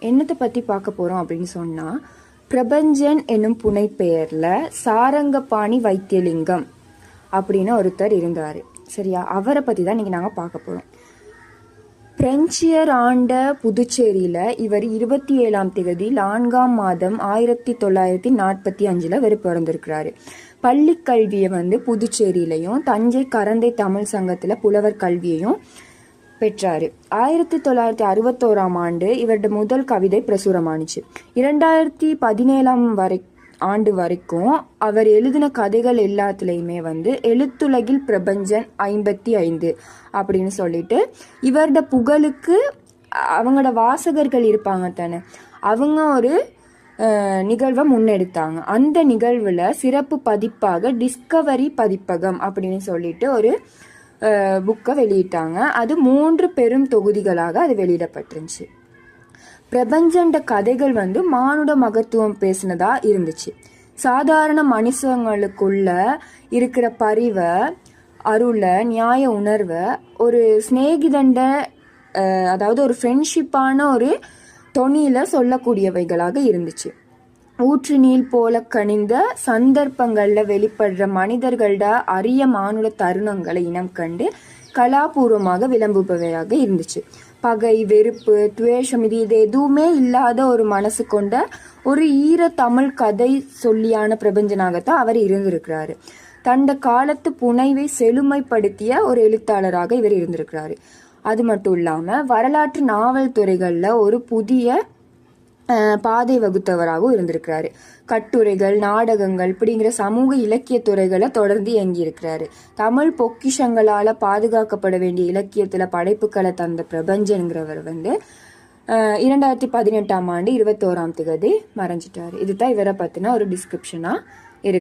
என்னத்தை பற்றி பார்க்க போகிறோம் அப்படின்னு சொன்னால், பிரபஞ்சன் என்னும் புனைப்பெயரில் சாரங்கபாணி வைத்தியலிங்கம் அப்படின்னு ஒருத்தர் இருந்தார். சரியா, அவரை பற்றி தான் இன்றைக்கி நாங்கள் பார்க்க போகிறோம். பிரெஞ்சியர் ஆண்ட புதுச்சேரியில் இவர் 27ஆம் தேதி 4ஆம் மாதம் 1945 இவர் பிறந்திருக்கிறாரு. பள்ளி கல்வியை புதுச்சேரியிலையும் தஞ்சை கரந்தை தமிழ் சங்கத்தில் புலவர் கல்வியையும் பெற்றாரு. 1961ஆம் ஆண்டு இவருடைய முதல் கவிதை பிரசுரமானுச்சு. 2017 ஆண்டு வரைக்கும் அவர் எழுதின கதைகள் எல்லாத்துலேயுமே எழுத்துலகில் பிரபஞ்சன் 55 அப்படின்னு சொல்லிட்டு இவரோட புகழுக்கு அவங்களோட வாசகர்கள் இருப்பாங்க தானே, அவங்க ஒரு நிகழ்வை முன்னெடுத்தாங்க. அந்த நிகழ்வில் சிறப்பு பதிப்பாக டிஸ்கவரி பதிப்பகம் அப்படின்னு சொல்லிட்டு ஒரு புக்கை வெளியிட்டாங்க. அது 3 பெரும் தொகுதிகளாக அது வெளியிடப்பட்டுருந்துச்சு. பிரபஞ்சண்ட கதைகள் மானுட மகத்துவம் பேசினதா இருந்துச்சு. சாதாரண மனுஷங்களுக்குள்ள இருக்கிற பரிவை, அருளை, நியாய உணர்வை ஒரு ஸ்நேகிதண்ட அதாவது ஒரு ஃப்ரெண்ட்ஷிப்பான ஒரு தொனியில் சொல்லக்கூடியவைகளாக இருந்துச்சு. ஊற்று நீள் போல கனிந்த சந்தர்ப்பங்களில் வெளிப்படுற மனிதர்களோட அரிய மானுட தருணங்களை இனம் கண்டு கலாபூர்வமாக விளம்புபவையாக இருந்துச்சு. பகை, வெறுப்பு, துவேஷம் இது எதுவுமே இல்லாத ஒரு மனசு கொண்ட ஒரு ஈர தமிழ் கதை சொல்லியான பிரபஞ்சனாகத்தான் அவர் இருந்திருக்கிறாரு. தண்ட காலத்து புனைவை செழுமைப்படுத்திய ஒரு எழுத்தாளராக இவர் இருந்திருக்கிறாரு. அது மட்டும் இல்லாமல் வரலாற்று நாவல் துறைகளில் ஒரு புதிய பாதை வகுத்தவராகவும் இருந்திருக்கிறாரு. கட்டுரைகள், நாடகங்கள் இப்படிங்கிற சமூக இலக்கிய துறைகளை தொடர்ந்து இயங்கியிருக்கிறாரு. தமிழ் பொக்கிஷங்களால் பாதுகாக்கப்பட வேண்டிய இலக்கியத்தில் படைப்புகளை தந்த பிரபஞ்சன்கிறவர் 2018ஆம் ஆண்டு 21ஆம் தேதி மறைஞ்சிட்டாரு. இதுதான் இவரை பற்றின ஒரு டிஸ்கிரிப்ஷனாக